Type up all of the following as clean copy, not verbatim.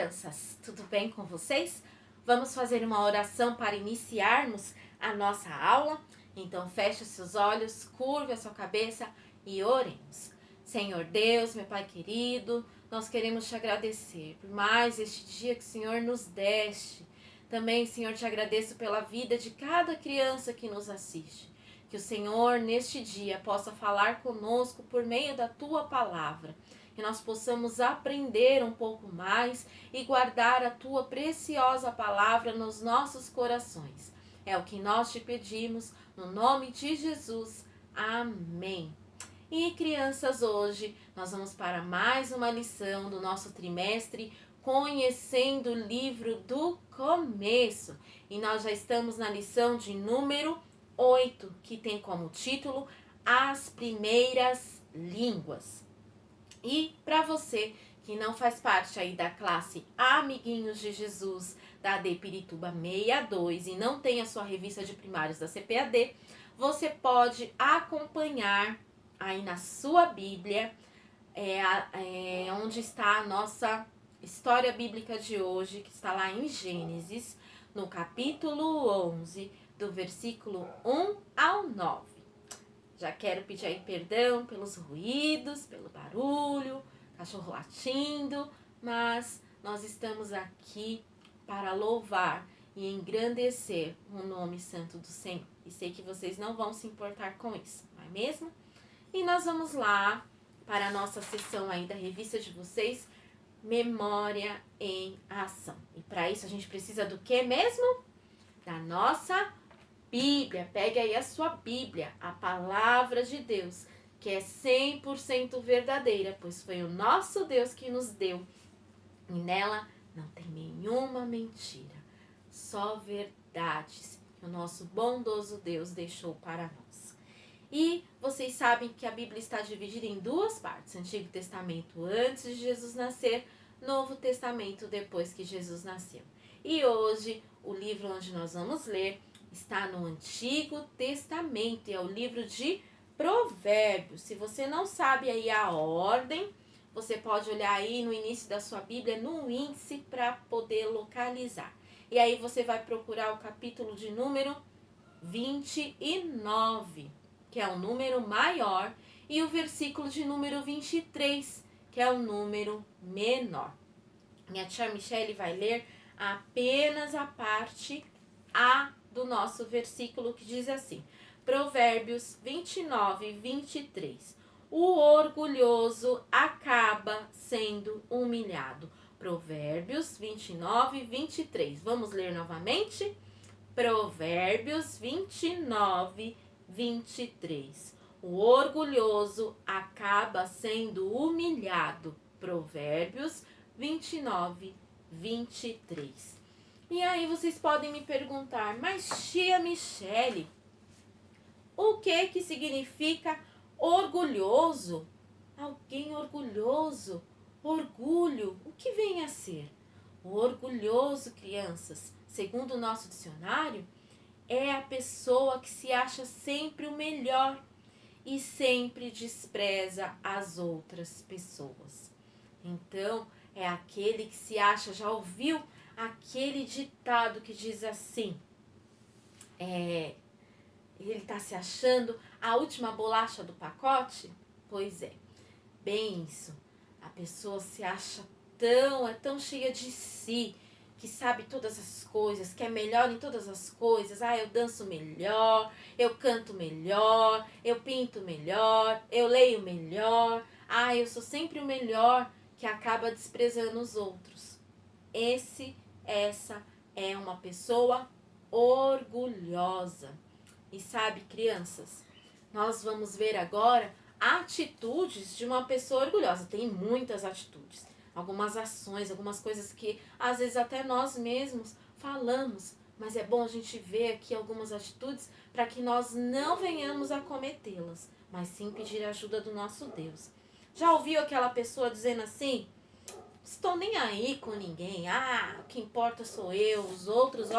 crianças, tudo bem com vocês? Vamos fazer uma oração para iniciarmos a nossa aula? Então feche os seus olhos, curve a sua cabeça e oremos. Senhor Deus, meu Pai querido, nós queremos te agradecer por mais este dia que o Senhor nos deste. Também, Senhor, te agradeço pela vida de cada criança que nos assiste. Que o Senhor, neste dia, possa falar conosco por meio da Tua palavra. Que nós possamos aprender um pouco mais e guardar a Tua preciosa palavra nos nossos corações. É o que nós te pedimos, no nome de Jesus. Amém. E crianças, hoje nós vamos para mais uma lição do nosso trimestre Conhecendo o Livro do Começo. E nós já estamos na lição de número 8, que tem como título As Primeiras Línguas. E para você que não faz parte aí da classe Amiguinhos de Jesus, da AD Pirituba 62 e não tem a sua revista de primários da CPAD, você pode acompanhar aí na sua Bíblia, onde está a nossa história bíblica de hoje, que está lá em Gênesis, no capítulo 11, do versículo 1 ao 9. Já quero pedir aí perdão pelos ruídos, pelo barulho, cachorro latindo, mas nós estamos aqui para louvar e engrandecer o nome santo do Senhor. E sei que vocês não vão se importar com isso, não é mesmo? E nós vamos lá para a nossa sessão aí da revista de vocês, Memória em Ação. E para isso a gente precisa do que mesmo? Da nossa Bíblia. Pegue aí a sua Bíblia, a palavra de Deus, que é 100% verdadeira, pois foi o nosso Deus que nos deu. E nela não tem nenhuma mentira, só verdades que o nosso bondoso Deus deixou para nós. E vocês sabem que a Bíblia está dividida em duas partes: Antigo Testamento antes de Jesus nascer, Novo Testamento depois que Jesus nasceu. E hoje o livro onde nós vamos ler está no Antigo Testamento, e é o livro de Provérbios. Se você não sabe aí a ordem, você pode olhar aí no início da sua Bíblia, no índice, para poder localizar. E aí você vai procurar o capítulo de número 29, que é o número maior, e o versículo de número 23, que é o número menor. Minha tia Michele vai ler apenas a parte A do nosso versículo, que diz assim: Provérbios 29, 23. O orgulhoso acaba sendo humilhado. Provérbios 29, 23. Vamos ler novamente? Provérbios 29, 23. O orgulhoso acaba sendo humilhado. Provérbios 29, 23. E aí vocês podem me perguntar: mas tia Michele, o que significa orgulhoso? Alguém orgulhoso? Orgulho, o que vem a ser? O orgulhoso, crianças, segundo o nosso dicionário, é a pessoa que se acha sempre o melhor e sempre despreza as outras pessoas. Então, é aquele que se acha, já ouviu aquele ditado que diz assim, ele está se achando a última bolacha do pacote? Pois é, bem isso. A pessoa se acha tão cheia de si, que sabe todas as coisas, que é melhor em todas as coisas. Eu danço melhor, eu canto melhor, eu pinto melhor, eu leio melhor. Eu sou sempre o melhor, que acaba desprezando os outros. Essa é uma pessoa orgulhosa. E sabe, crianças, nós vamos ver agora atitudes de uma pessoa orgulhosa. Tem muitas atitudes, algumas ações, algumas coisas que às vezes até nós mesmos falamos, mas é bom a gente ver aqui algumas atitudes para que nós não venhamos a cometê-las, mas sim pedir a ajuda do nosso Deus. Já ouviu aquela pessoa dizendo assim: estou nem aí com ninguém, o que importa sou eu, os outros,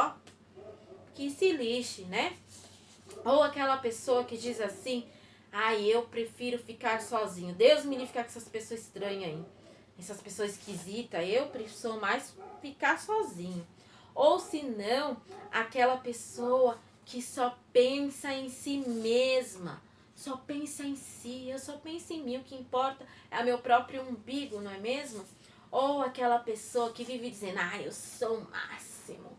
que se lixe, né? Ou aquela pessoa que diz assim: eu prefiro ficar sozinho, Deus me livre ficar com essas pessoas estranhas aí. essas pessoas esquisitas, eu sou mais ficar sozinho. Ou se não, aquela pessoa que só pensa em si mesma, só pensa em si, eu só penso em mim, o que importa é o meu próprio umbigo, não é mesmo? Ou aquela pessoa que vive dizendo, eu sou o máximo,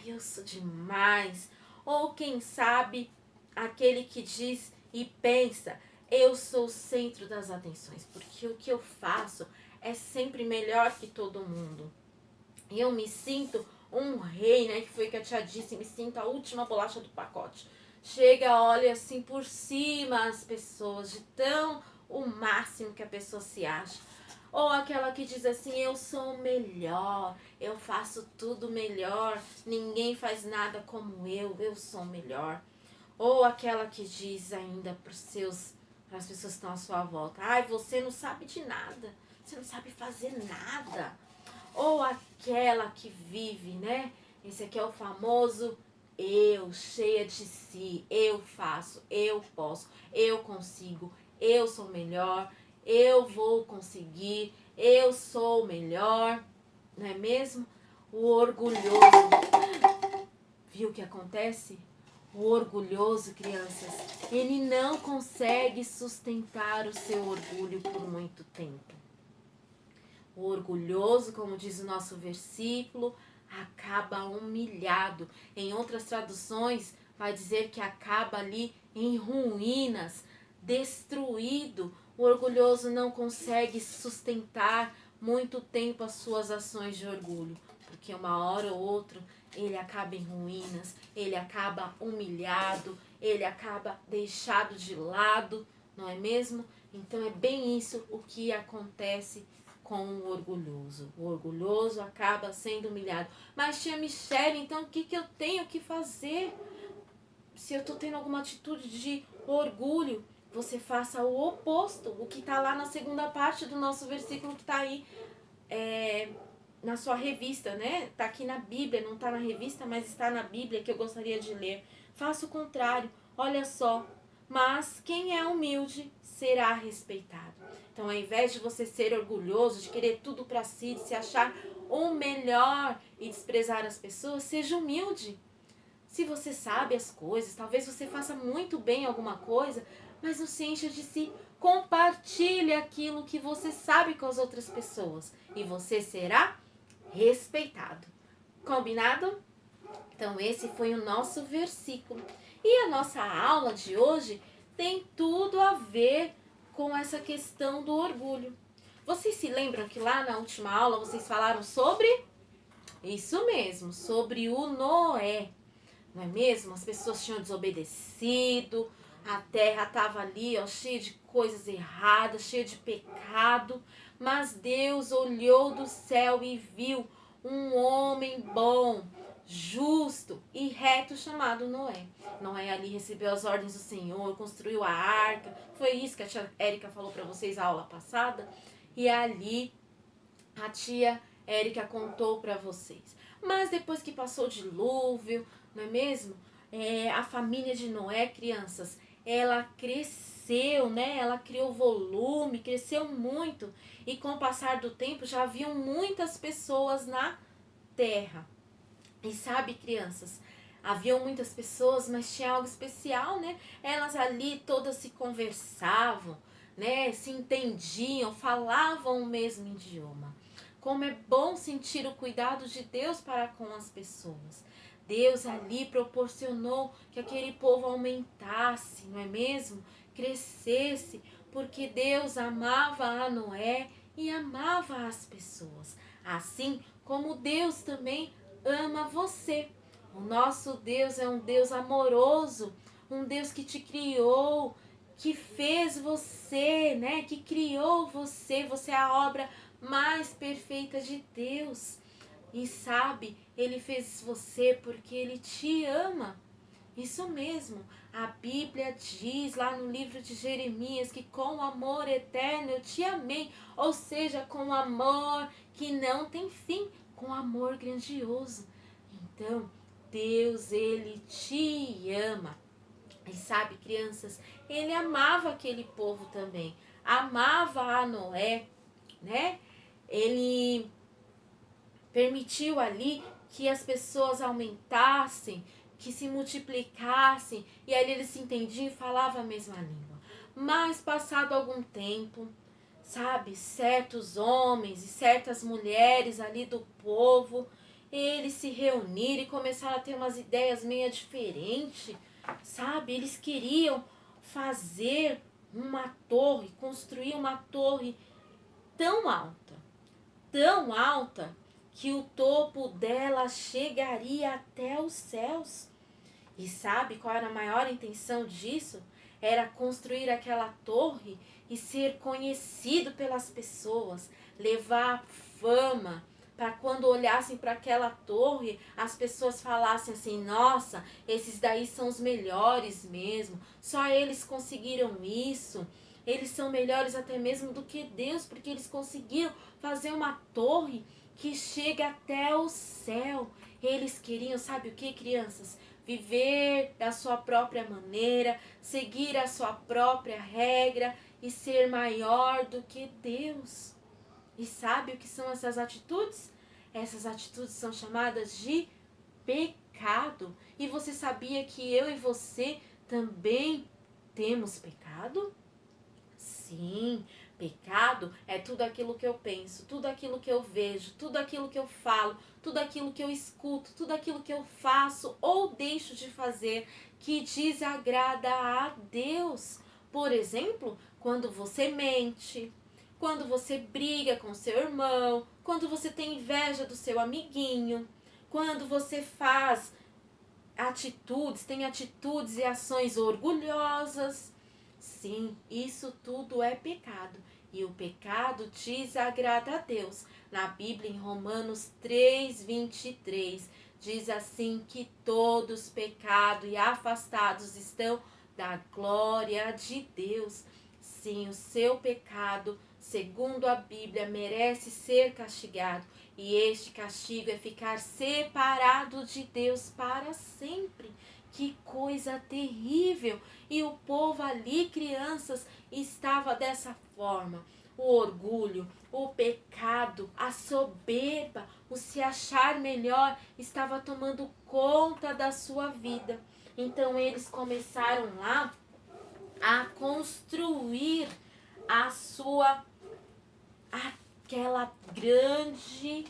eu sou demais. Ou quem sabe, aquele que diz e pensa, eu sou o centro das atenções, porque o que eu faço é sempre melhor que todo mundo. Eu me sinto um rei, né? Que foi que a tia disse, me sinto a última bolacha do pacote. Chega, olha assim por cima as pessoas, de tão o máximo que a pessoa se acha. Ou aquela que diz assim, eu sou o melhor, eu faço tudo melhor, ninguém faz nada como eu sou o melhor. Ou aquela que diz ainda para as pessoas que estão à sua volta, você não sabe de nada, você não sabe fazer nada. Ou aquela que vive, né? Esse aqui é o famoso eu, cheia de si, eu faço, eu posso, eu consigo, eu sou melhor, eu vou conseguir, eu sou o melhor, não é mesmo? O orgulhoso, viu o que acontece? O orgulhoso, crianças, ele não consegue sustentar o seu orgulho por muito tempo. O orgulhoso, como diz o nosso versículo, acaba humilhado. Em outras traduções, vai dizer que acaba ali em ruínas, destruído. O orgulhoso não consegue sustentar muito tempo as suas ações de orgulho, porque uma hora ou outra ele acaba em ruínas, ele acaba humilhado, ele acaba deixado de lado, não é mesmo? Então é bem isso o que acontece com o orgulhoso. O orgulhoso acaba sendo humilhado. Mas tia Michele, então o que eu tenho que fazer? Se eu estou tendo alguma atitude de orgulho, você faça o oposto. O que está lá na segunda parte do nosso versículo que está aí na sua revista, né? Está aqui na Bíblia, não está na revista, mas está na Bíblia que eu gostaria de ler. Faça o contrário. Olha só. Mas quem é humilde será respeitado. Então, ao invés de você ser orgulhoso, de querer tudo para si, de se achar o melhor e desprezar as pessoas, seja humilde. Se você sabe as coisas, talvez você faça muito bem alguma coisa, mas não se encha de si. Compartilhe aquilo que você sabe com as outras pessoas e você será respeitado. Combinado? Então, esse foi o nosso versículo. E a nossa aula de hoje tem tudo a ver com essa questão do orgulho. Vocês se lembram que lá na última aula vocês falaram sobre? Isso mesmo, sobre o Noé. Não é mesmo? As pessoas tinham desobedecido, a terra estava ali, cheia de coisas erradas, cheia de pecado. Mas Deus olhou do céu e viu um homem bom, justo e reto chamado Noé. Noé ali recebeu as ordens do Senhor, construiu a arca. Foi isso que a tia Érica falou para vocês na aula passada. E ali a tia Érica contou para vocês. Mas depois que passou o dilúvio, não é mesmo? A família de Noé, crianças, ela cresceu, né? Ela criou volume, cresceu muito. E com o passar do tempo já haviam muitas pessoas na terra. E sabe, crianças, haviam muitas pessoas, mas tinha algo especial, né? Elas ali todas se conversavam, né? Se entendiam, falavam o mesmo idioma. Como é bom sentir o cuidado de Deus para com as pessoas. Deus ali proporcionou que aquele povo aumentasse, não é mesmo? Crescesse, porque Deus amava a Noé e amava as pessoas. Assim como Deus também ama você. O nosso Deus é um Deus amoroso, um Deus que te criou, que fez você, né? Que criou você. Você é a obra mais perfeita de Deus. E sabe, Ele fez você porque Ele te ama. Isso mesmo, a Bíblia diz lá no livro de Jeremias que com amor eterno eu te amei. Ou seja, com amor que não tem fim, com amor grandioso. Então, Deus, Ele te ama. E sabe, crianças, Ele amava aquele povo também. Amava a Noé, né? Ele permitiu ali que as pessoas aumentassem, que se multiplicassem, e ali eles se entendiam e falavam a mesma língua. Mas passado algum tempo, sabe, certos homens e certas mulheres ali do povo, eles se reuniram e começaram a ter umas ideias meio diferentes, sabe? Eles queriam fazer uma torre, construir uma torre tão alta, que o topo dela chegaria até os céus. E sabe qual era a maior intenção disso? Era construir aquela torre e ser conhecido pelas pessoas, levar fama, para quando olhassem para aquela torre, as pessoas falassem assim: nossa, esses daí são os melhores mesmo, só eles conseguiram isso. Eles são melhores até mesmo do que Deus, porque eles conseguiram fazer uma torre que chega até o céu. Eles queriam, sabe o que, crianças? Viver da sua própria maneira, seguir a sua própria regra e ser maior do que Deus. E sabe o que são essas atitudes? Essas atitudes são chamadas de pecado. E você sabia que eu e você também temos pecado? Sim, pecado é tudo aquilo que eu penso, tudo aquilo que eu vejo, tudo aquilo que eu falo, tudo aquilo que eu escuto, tudo aquilo que eu faço ou deixo de fazer que desagrada a Deus. Por exemplo, quando você mente, quando você briga com seu irmão, quando você tem inveja do seu amiguinho, quando você faz tem atitudes e ações orgulhosas. Sim, isso tudo é pecado. E o pecado desagrada a Deus. Na Bíblia, em Romanos 3:23, diz assim que todos pecados e afastados estão da glória de Deus. Sim, o seu pecado, segundo a Bíblia, merece ser castigado. E este castigo é ficar separado de Deus para sempre. Que coisa terrível! E o povo ali, crianças, estava dessa forma. O orgulho, o pecado, a soberba, o se achar melhor estava tomando conta da sua vida. Então eles começaram lá a construir aquela grande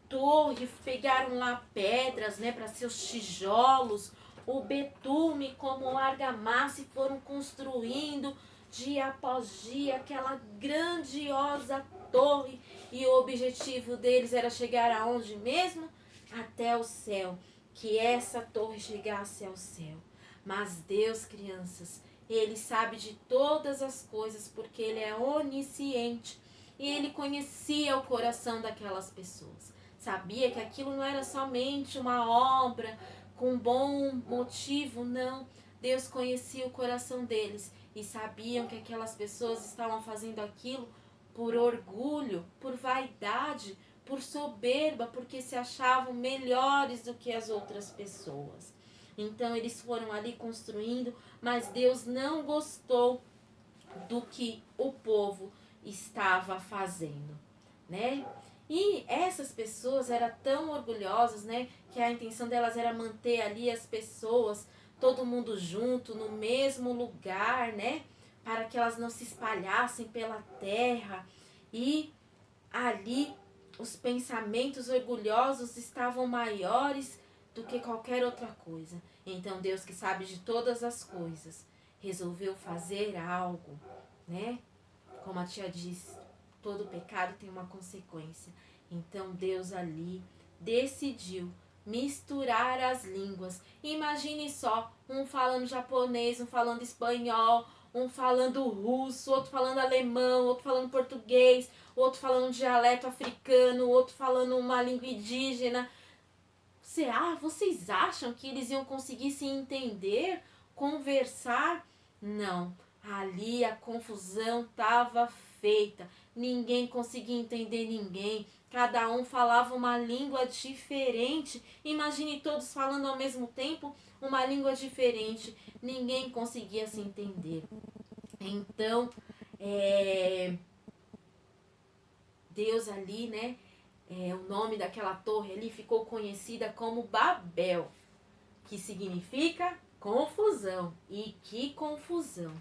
torre, pegaram lá pedras, né, para seus tijolos, o betume como argamassa e foram construindo dia após dia aquela grandiosa torre. E o objetivo deles era chegar aonde mesmo? Até o céu, que essa torre chegasse ao céu. Mas Deus, crianças, Ele sabe de todas as coisas, porque Ele é onisciente. E Ele conhecia o coração daquelas pessoas. Sabia que aquilo não era somente uma obra com bom motivo, não. Deus conhecia o coração deles e sabiam que aquelas pessoas estavam fazendo aquilo por orgulho, por vaidade, por soberba, porque se achavam melhores do que as outras pessoas. Então eles foram ali construindo, mas Deus não gostou do que o povo estava fazendo, né? E essas pessoas eram tão orgulhosas, né? Que a intenção delas era manter ali as pessoas, todo mundo junto, no mesmo lugar, né? Para que elas não se espalhassem pela terra. E ali os pensamentos orgulhosos estavam maiores do que qualquer outra coisa. Então Deus, que sabe de todas as coisas, resolveu fazer algo, né? Como a tia disse, todo pecado tem uma consequência. Então Deus ali decidiu misturar as línguas. Imagine só, um falando japonês, um falando espanhol, um falando russo, outro falando alemão, outro falando português, outro falando um dialeto africano, outro falando uma língua indígena. Vocês acham que eles iam conseguir se entender, conversar? Não. Ali a confusão estava feita. Ninguém conseguia entender ninguém. Cada um falava uma língua diferente. Imagine todos falando ao mesmo tempo uma língua diferente. Ninguém conseguia se entender. Então, Deus ali, né? O nome daquela torre ali ficou conhecida como Babel, que significa confusão. E que confusão!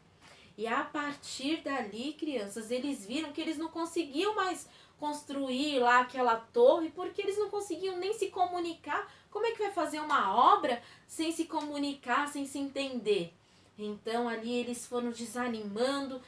E a partir dali, crianças, eles viram que eles não conseguiam mais construir lá aquela torre, porque eles não conseguiam nem se comunicar. Como é que vai fazer uma obra sem se comunicar, sem se entender? Então ali eles foram desanimando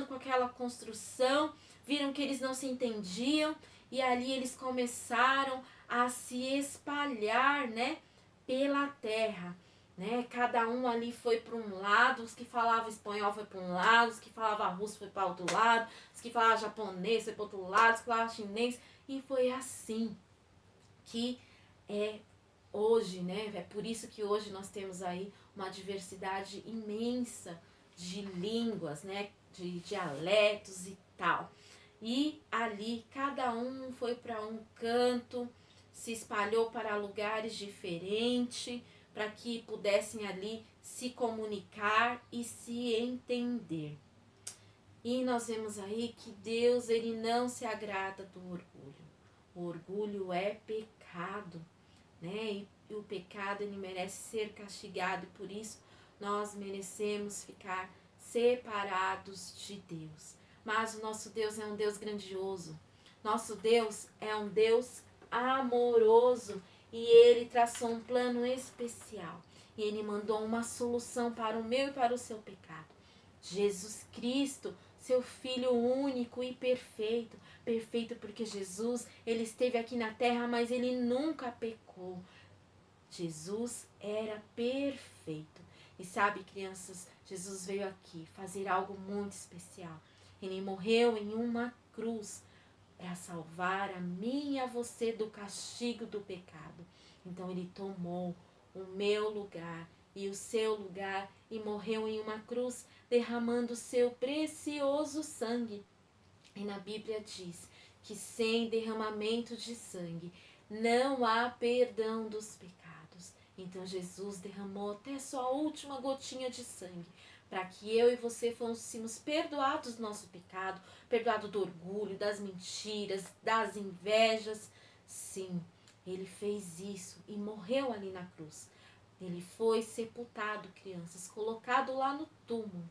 com aquela construção, viram que eles não se entendiam, e ali eles começaram a se espalhar, né, pela terra. Né? Cada um ali foi para um lado, os que falavam espanhol foi para um lado, os que falavam russo foi para outro lado, os que falavam japonês foi para outro lado, os que falavam chinês, e foi assim que é hoje, né? É por isso que hoje nós temos aí uma diversidade imensa de línguas, né? De dialetos e tal. E ali cada um foi para um canto, se espalhou para lugares diferentes, para que pudessem ali se comunicar e se entender. E nós vemos aí que Deus, ele não se agrada do orgulho. O orgulho é pecado, né? E o pecado, ele merece ser castigado, e por isso nós merecemos ficar separados de Deus. Mas o nosso Deus é um Deus grandioso. Nosso Deus é um Deus amoroso, e ele traçou um plano especial. E ele mandou uma solução para o meu e para o seu pecado. Jesus Cristo, seu Filho único e perfeito. Perfeito porque Jesus, ele esteve aqui na terra, mas ele nunca pecou. Jesus era perfeito. E sabe, crianças, Jesus veio aqui fazer algo muito especial. Ele morreu em uma cruz para salvar a mim e a você do castigo do pecado. Então ele tomou o meu lugar e o seu lugar e morreu em uma cruz, derramando o seu precioso sangue. E na Bíblia diz que sem derramamento de sangue não há perdão dos pecados. Então Jesus derramou até sua última gotinha de sangue, para que eu e você fôssemos perdoados do nosso pecado, perdoado do orgulho, das mentiras, das invejas. Sim, ele fez isso e morreu ali na cruz. Ele foi sepultado, crianças, colocado lá no túmulo.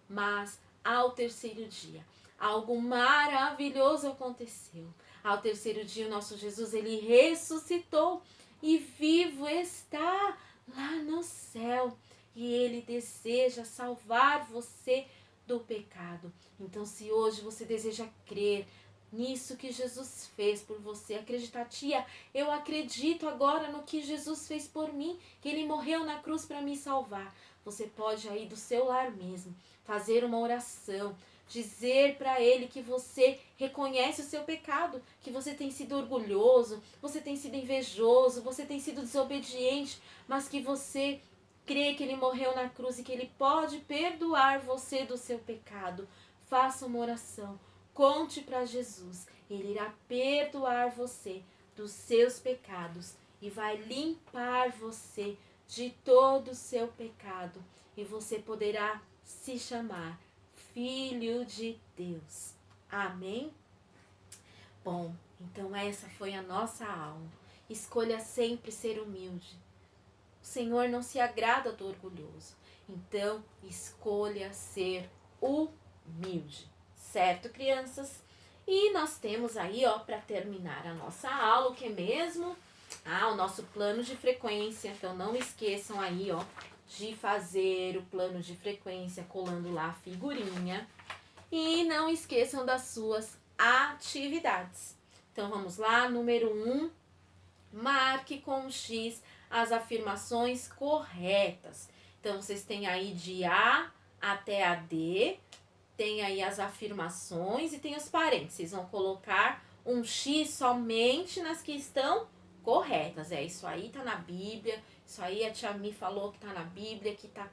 Mas ao terceiro dia, algo maravilhoso aconteceu. Ao terceiro dia, o nosso Jesus, ele ressuscitou e vivo está lá no céu. E ele deseja salvar você do pecado. Então, se hoje você deseja crer nisso que Jesus fez por você, acreditar, tia, eu acredito agora no que Jesus fez por mim, que ele morreu na cruz para me salvar. Você pode aí do seu lar mesmo fazer uma oração, dizer para ele que você reconhece o seu pecado, que você tem sido orgulhoso, você tem sido invejoso, você tem sido desobediente, mas que você crê que ele morreu na cruz e que ele pode perdoar você do seu pecado. Faça uma oração, conte para Jesus, ele irá perdoar você dos seus pecados e vai limpar você de todo o seu pecado, e você poderá se chamar Filho de Deus. Amém? Bom, então essa foi a nossa aula. Escolha sempre ser humilde. O Senhor não se agrada do orgulhoso. Então, escolha ser humilde. Certo, crianças? E nós temos aí, ó, para terminar a nossa aula, o que mesmo? O nosso plano de frequência. Então, não esqueçam aí, ó, de fazer o plano de frequência colando lá a figurinha. E não esqueçam das suas atividades. Então, vamos lá. Número 1, marque com um X as afirmações corretas. Então, vocês têm aí de A até a D, tem aí as afirmações e tem os parênteses. Vocês vão colocar um X somente nas que estão corretas. Isso aí tá na Bíblia, isso aí a tia Mi falou que tá na Bíblia, que tá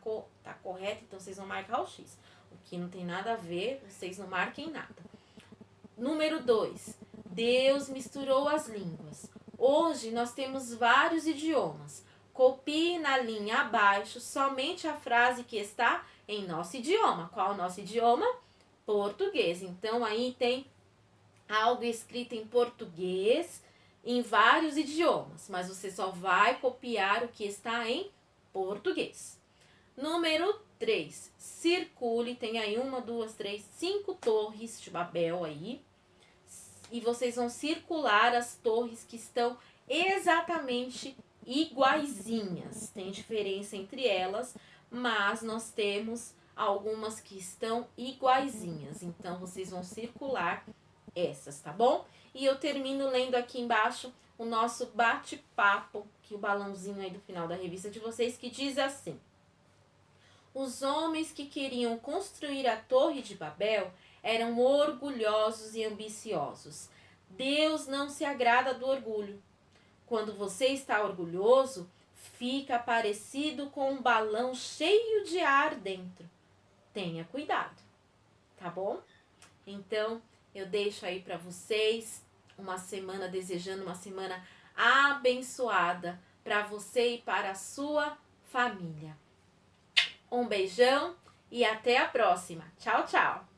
correto, então vocês vão marcar o X. O que não tem nada a ver, vocês não marquem nada. Número 2, Deus misturou as línguas. Hoje nós temos vários idiomas. Copie na linha abaixo somente a frase que está em nosso idioma. Qual é o nosso idioma? Português. Então aí tem algo escrito em português, em vários idiomas, mas você só vai copiar o que está em português. Número 3, circule, tem aí 1, 2, 3, 5 torres de Babel aí, e vocês vão circular as torres que estão exatamente iguaizinhas. Tem diferença entre elas, mas nós temos algumas que estão iguaizinhas. Então, vocês vão circular essas, tá bom? E eu termino lendo aqui embaixo o nosso bate-papo, que o balãozinho aí do final da revista de vocês, que diz assim: os homens que queriam construir a Torre de Babel eram orgulhosos e ambiciosos. Deus não se agrada do orgulho. Quando você está orgulhoso, fica parecido com um balão cheio de ar dentro. Tenha cuidado, tá bom? Então, eu deixo aí para vocês uma semana, desejando uma semana abençoada para você e para a sua família. Um beijão e até a próxima. Tchau, tchau!